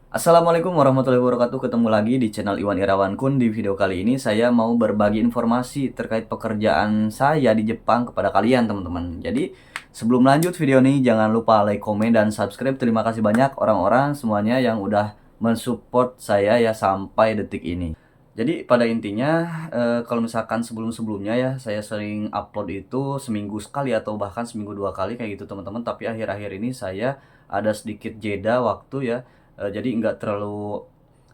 Assalamualaikum warahmatullahi wabarakatuh. Ketemu lagi di channel Iwan Irawan Kun. Di video kali ini saya mau berbagi informasi terkait pekerjaan saya di Jepang kepada kalian, teman-teman. Jadi, sebelum lanjut video ini jangan lupa like, komen, dan subscribe. Terima kasih banyak orang-orang semuanya yang udah mensupport saya ya sampai detik ini. Jadi pada intinya, kalau misalkan sebelum-sebelumnya ya, saya sering upload itu seminggu sekali atau bahkan seminggu 2 kali kayak gitu teman-teman. Tapi akhir-akhir ini saya ada sedikit jeda waktu ya, jadi nggak terlalu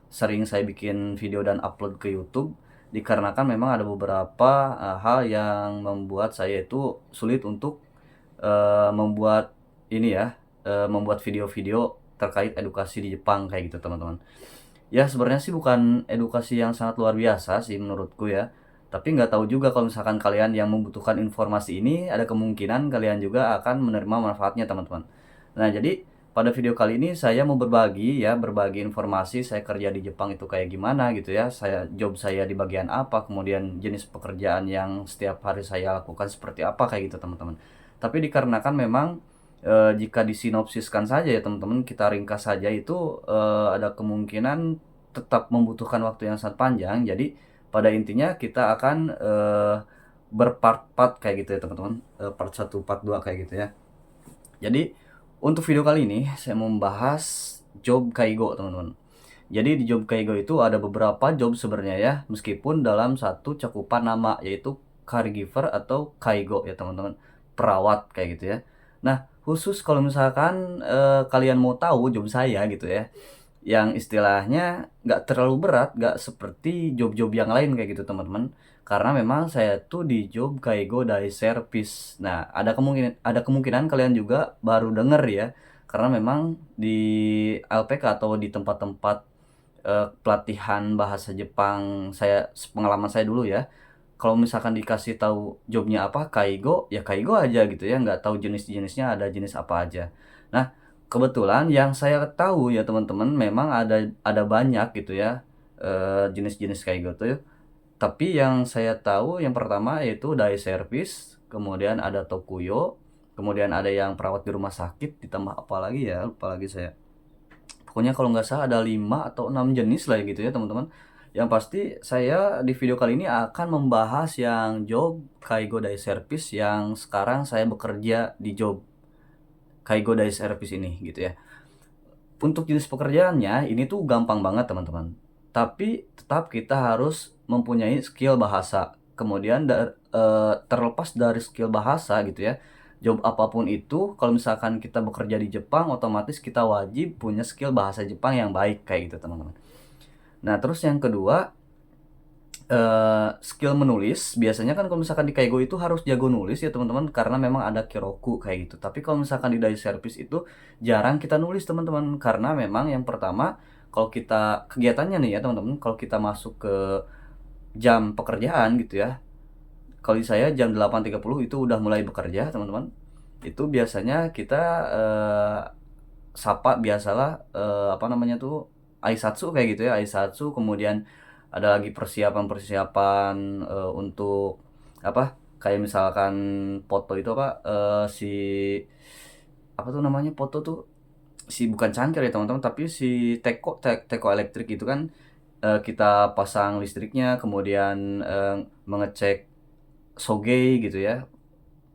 sering saya bikin video dan upload ke YouTube, dikarenakan memang ada beberapa, hal yang membuat saya itu sulit untuk, membuat ini ya, membuat video-video terkait edukasi di Jepang kayak gitu teman-teman. Ya sebenarnya sih bukan edukasi yang sangat luar biasa sih menurutku ya. Tapi nggak tahu juga kalau misalkan kalian yang membutuhkan informasi ini, ada kemungkinan kalian juga akan menerima manfaatnya teman-teman. Nah jadi pada video kali ini saya mau berbagi ya, berbagi informasi saya kerja di Jepang itu kayak gimana gitu ya. Job saya di bagian apa, kemudian jenis pekerjaan yang setiap hari saya lakukan seperti apa kayak gitu teman-teman. Tapi dikarenakan memang jika disinopsiskan saja ya teman-teman, kita ringkas saja itu, ada kemungkinan tetap membutuhkan waktu yang sangat panjang. Jadi pada intinya kita akan, berpart-part kayak gitu ya teman-teman, part satu part 2 kayak gitu ya. Jadi untuk video kali ini saya mau membahas job kaigo teman-teman. Jadi di job kaigo itu ada beberapa job sebenarnya ya, meskipun dalam satu cakupan nama yaitu caregiver atau kaigo ya teman-teman, perawat kayak gitu ya. Nah, khusus kalau misalkan, kalian mau tahu job saya gitu ya, yang istilahnya nggak terlalu berat, nggak seperti job-job yang lain kayak gitu teman-teman. Karena memang saya tuh di job Kaigo Dai Service. Nah, ada kemungkinan kalian juga baru denger ya, karena memang di LPK atau di tempat-tempat, pelatihan bahasa Jepang pengalaman saya dulu ya, kalau misalkan dikasih tahu jobnya apa, kaigo, ya kaigo aja gitu ya, nggak tahu jenis-jenisnya ada jenis apa aja. Nah, kebetulan yang saya tahu ya teman-teman, memang ada banyak gitu ya, jenis-jenis kaigo tuh. Tapi yang saya tahu yang pertama yaitu day service, kemudian ada tokuyo, kemudian ada yang perawat di rumah sakit, ditambah apa lagi ya, lupa lagi saya. Pokoknya kalau nggak salah ada 5 atau 6 jenis lah gitu ya teman-teman. Yang pasti saya di video kali ini akan membahas yang job Kaigo Day Service yang sekarang saya bekerja di job Kaigo Day Service ini gitu ya. Untuk jenis pekerjaannya ini tuh gampang banget teman-teman. Tapi tetap kita harus mempunyai skill bahasa. Kemudian terlepas dari skill bahasa gitu ya. Job apapun itu kalau misalkan kita bekerja di Jepang otomatis kita wajib punya skill bahasa Jepang yang baik kayak gitu teman-teman. Nah, terus yang kedua, skill menulis, biasanya kan kalau misalkan di Kaigo itu harus jago nulis ya teman-teman, karena memang ada Kiroku kayak gitu. Tapi kalau misalkan di Dai Service itu jarang kita nulis teman-teman, karena memang yang pertama, kalau kita kegiatannya nih ya teman-teman, kalau kita masuk ke jam pekerjaan gitu ya, kalau di saya jam 8.30 itu udah mulai bekerja teman-teman. Itu biasanya kita, sapa biasalah, apa namanya tuh, aisatsu kayak gitu ya, aisatsu, kemudian ada lagi persiapan-persiapan, untuk apa, kayak misalkan foto itu apa, apa tuh namanya foto tuh, bukan cangkir ya teman-teman, tapi si teko elektrik itu kan, kita pasang listriknya, kemudian, mengecek soge gitu ya.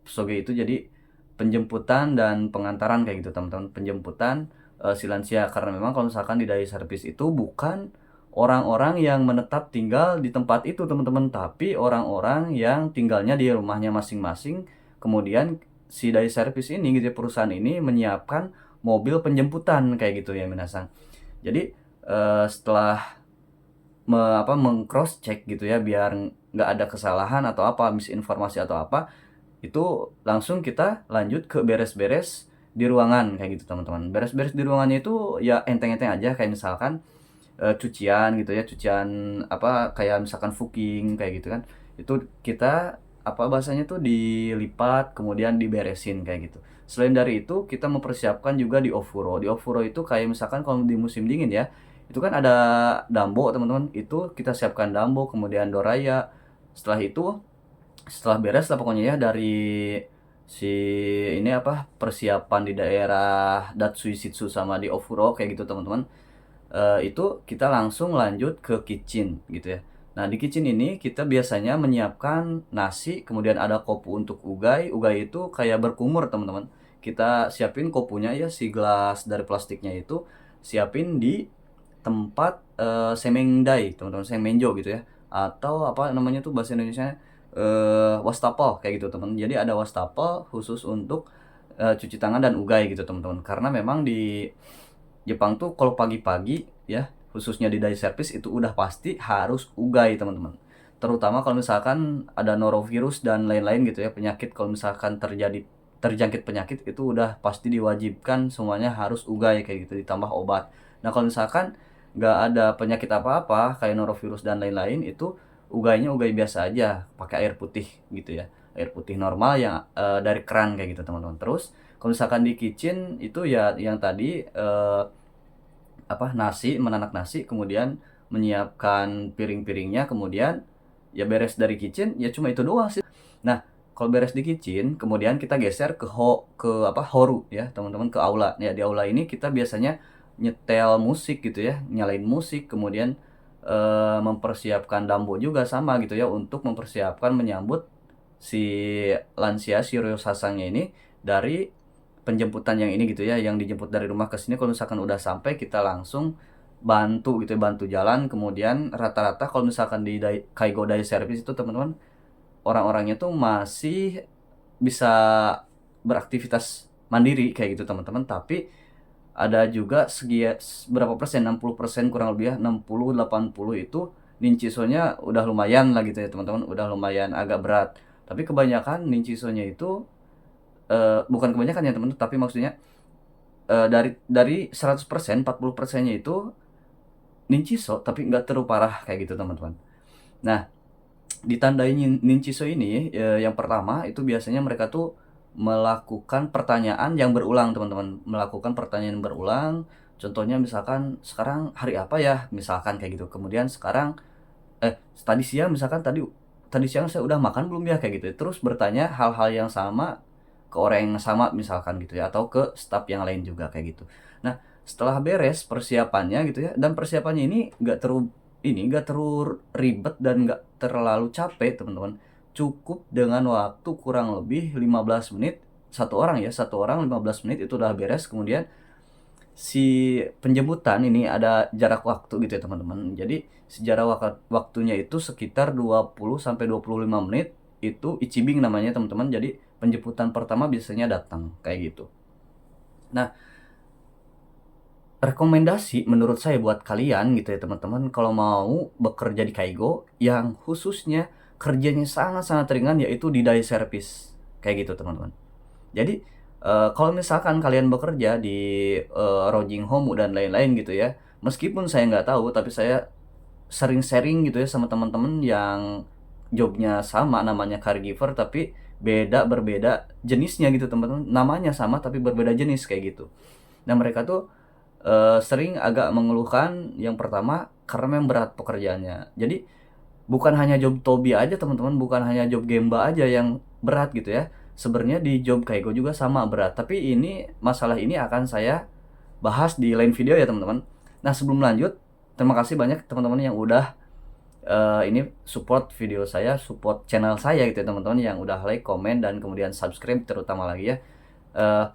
Soge itu jadi penjemputan dan pengantaran kayak gitu teman-teman. Penjemputan, si lansia, karena memang kalau misalkan di dai servis itu bukan orang-orang yang menetap tinggal di tempat itu teman-teman, tapi orang-orang yang tinggalnya di rumahnya masing-masing. Kemudian si dai servis ini gitu ya, perusahaan ini menyiapkan mobil penjemputan kayak gitu ya minasang. Jadi, setelah meng-cross check gitu ya, biar nggak ada kesalahan atau apa, misinformasi atau apa, itu langsung kita lanjut ke beres-beres di ruangan kayak gitu teman-teman. Beres-beres di ruangannya itu ya enteng-enteng aja, kayak misalkan, cucian gitu ya, cucian apa, kayak misalkan fuking kayak gitu kan. Itu kita apa bahasanya tuh, dilipat kemudian diberesin kayak gitu. Selain dari itu kita mempersiapkan juga di ofuro. Di ofuro itu kayak misalkan kalau di musim dingin ya, itu kan ada dambo teman-teman, itu kita siapkan dambo, kemudian doraya. Setelah itu, setelah beres lah pokoknya ya dari si persiapan di daerah Datsui Shitsu sama di ofuro kayak gitu teman-teman. itu kita langsung lanjut ke kitchen gitu ya. Nah, di kitchen ini kita biasanya menyiapkan nasi, kemudian ada kopu untuk ugai. Ugai itu kayak berkumur, teman-teman. Kita siapin kopunya ya, si gelas dari plastiknya itu siapin di tempat semengdai, teman-teman, semenjo gitu ya. Atau apa namanya tuh bahasa Indonesianya, wastafel kayak gitu, teman. Jadi ada wastafel khusus untuk cuci tangan dan ugai gitu, teman-teman. Karena memang di Jepang tuh kalau pagi-pagi ya, khususnya di dai service itu udah pasti harus ugai, teman-teman. Terutama kalau misalkan ada norovirus dan lain-lain gitu ya, penyakit kalau misalkan terjangkit penyakit itu udah pasti diwajibkan semuanya harus ugai kayak gitu, ditambah obat. Nah, kalau misalkan nggak ada penyakit apa-apa kayak norovirus dan lain-lain, itu ugainya ugai biasa aja, pakai air putih gitu ya. Air putih normal yang dari keran kayak gitu, teman-teman. Terus kalau misalkan di kitchen itu ya yang tadi nasi, menanak nasi, kemudian menyiapkan piring-piringnya, kemudian ya beres dari kitchen ya cuma itu doang sih. Nah, kalau beres di kitchen, kemudian kita geser ke horu ya, teman-teman, ke aula. Ya, di aula ini kita biasanya nyetel musik gitu ya, nyalain musik, kemudian mempersiapkan dambo juga sama gitu ya, untuk mempersiapkan menyambut si lansia, si Ryo Sasangnya ini dari penjemputan yang ini gitu ya, yang dijemput dari rumah ke sini. Kalau misalkan udah sampai, kita langsung bantu gitu ya, bantu jalan. Kemudian rata-rata kalau misalkan di Kaigo Dai Service itu, teman-teman, orang-orangnya tuh masih bisa beraktivitas mandiri kayak gitu, teman-teman. Tapi ada juga berapa persen, 60% kurang lebih ya, 60-80 itu Ninchisonya udah lumayan lah gitu ya, teman-teman, udah lumayan agak berat. Tapi kebanyakan Ninchisonya itu bukan kebanyakan ya, teman-teman, tapi maksudnya dari 100%, 40%-nya itu Ninchiso tapi nggak terlalu parah kayak gitu, teman-teman. Nah, ditandai Ninchiso ini yang pertama itu biasanya mereka tuh melakukan pertanyaan yang berulang, teman-teman. Melakukan pertanyaan berulang. Contohnya misalkan sekarang hari apa ya? Misalkan kayak gitu. Kemudian sekarang tadi siang misalkan tadi siang saya udah makan belum ya, kayak gitu. Terus bertanya hal-hal yang sama ke orang yang sama misalkan gitu ya, atau ke staf yang lain juga kayak gitu. Nah, setelah beres persiapannya gitu ya, dan persiapannya ini nggak terlalu ribet dan nggak terlalu capek, teman-teman. Cukup dengan waktu kurang lebih 15 menit, satu orang 15 menit itu udah beres. Kemudian si penjemputan ini ada jarak waktu gitu ya, teman-teman. Jadi sejarah waktunya itu sekitar 20 sampai 25 menit, itu ichibing namanya, teman-teman. Jadi penjemputan pertama biasanya datang kayak gitu. Nah, rekomendasi menurut saya buat kalian gitu ya, teman-teman, kalau mau bekerja di Kaigo yang khususnya kerjanya sangat-sangat ringan, yaitu di dai service kayak gitu, teman-teman. Jadi kalau misalkan kalian bekerja di Rojing Home dan lain-lain gitu ya, meskipun saya nggak tahu, tapi saya sering sharing gitu ya sama teman-teman yang jobnya sama, namanya caregiver, tapi berbeda jenisnya gitu, teman-teman. Namanya sama tapi berbeda jenis kayak gitu. Nah, mereka tuh sering agak mengeluhkan yang pertama karena memang berat pekerjaannya. Jadi bukan hanya job Tobi aja, teman-teman, bukan hanya job Gemba aja yang berat gitu ya. Sebenarnya di job Kaigo juga sama berat. Tapi masalah ini akan saya bahas di lain video ya, teman-teman. Nah, sebelum lanjut, terima kasih banyak teman-teman yang udah ini support video saya, support channel saya gitu ya, teman-teman, yang udah like, komen, dan kemudian subscribe terutama lagi ya. Eh,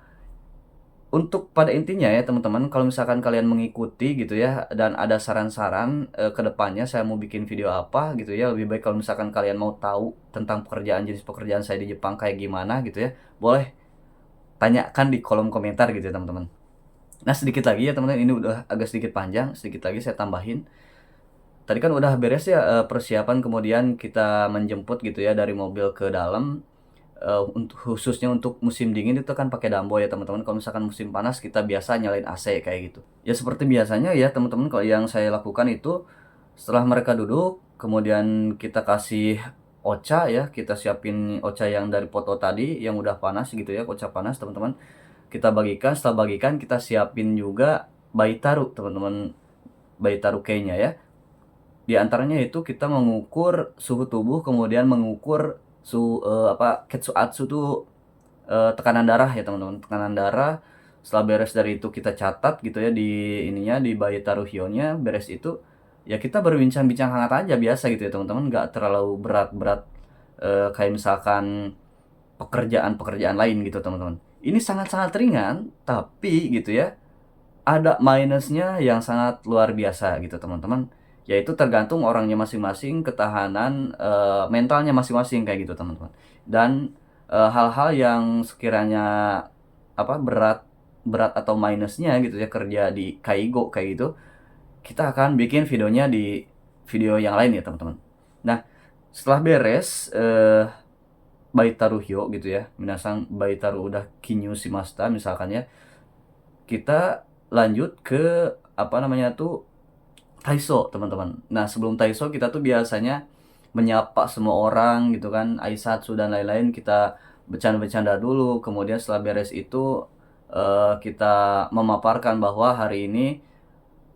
untuk pada intinya ya, teman-teman, kalau misalkan kalian mengikuti gitu ya, dan ada saran-saran ke depannya saya mau bikin video apa gitu ya, lebih baik kalau misalkan kalian mau tahu tentang jenis pekerjaan saya di Jepang kayak gimana gitu ya, boleh tanyakan di kolom komentar gitu ya, teman-teman. Nah, sedikit lagi ya, teman-teman, ini udah agak sedikit panjang, sedikit lagi saya tambahin. Tadi kan udah beres ya persiapan, kemudian kita menjemput gitu ya dari mobil ke dalam. Untuk khususnya untuk musim dingin itu kan pakai dambo ya, teman-teman. Kalau misalkan musim panas kita biasa nyalain AC kayak gitu. Ya seperti biasanya ya, teman-teman, kalau yang saya lakukan itu setelah mereka duduk, kemudian kita kasih ocha ya, kita siapin ocha yang dari poto tadi yang udah panas gitu ya, ocha panas, teman-teman. Kita bagikan, setelah bagikan kita siapin juga baitaru, teman-teman, baitaru keinya ya. Di antaranya itu kita mengukur suhu tubuh, kemudian mengukur ketsuatsu tuh tekanan darah ya, teman-teman. Tekanan darah setelah beres dari itu kita catat gitu ya di ininya, di Baitaru Hyo-nya, beres itu ya kita berbincang-bincang hangat aja biasa gitu ya teman-teman, nggak terlalu berat-berat kayak misalkan pekerjaan-pekerjaan lain gitu teman-teman. Ini sangat-sangat ringan, tapi gitu ya, ada minusnya yang sangat luar biasa gitu teman-teman. Yaitu tergantung orangnya masing-masing, ketahanan mentalnya masing-masing kayak gitu teman-teman. Dan hal-hal yang sekiranya apa berat berat atau minusnya gitu ya kerja di Kaigo kayak gitu, kita akan bikin videonya di video yang lain ya teman-teman. Nah, setelah beres Baitaru Hyo gitu ya, minasang Baitaru udah kinyu shimashita misalkan ya, kita lanjut ke apa namanya tuh Taiso teman-teman. Nah sebelum Taiso kita tuh biasanya menyapa semua orang gitu kan, aisatsu dan lain-lain, kita bercanda-bercanda dulu. Kemudian setelah beres itu kita memaparkan bahwa hari ini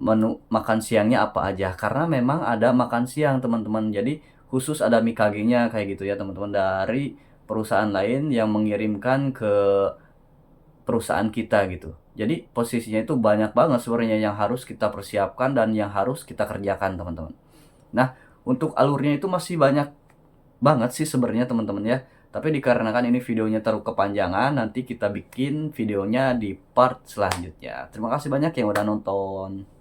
menu makan siangnya apa aja. Karena memang ada makan siang teman-teman. Jadi khusus ada mikage-nya kayak gitu ya teman-teman, dari perusahaan lain yang mengirimkan ke perusahaan kita gitu. Jadi posisinya itu banyak banget sebenarnya yang harus kita persiapkan dan yang harus kita kerjakan teman-teman. Nah, untuk alurnya itu masih banyak banget sih sebenarnya teman-teman ya. Tapi dikarenakan ini videonya terlalu kepanjangan, nanti kita bikin videonya di part selanjutnya. Terima kasih banyak yang udah nonton.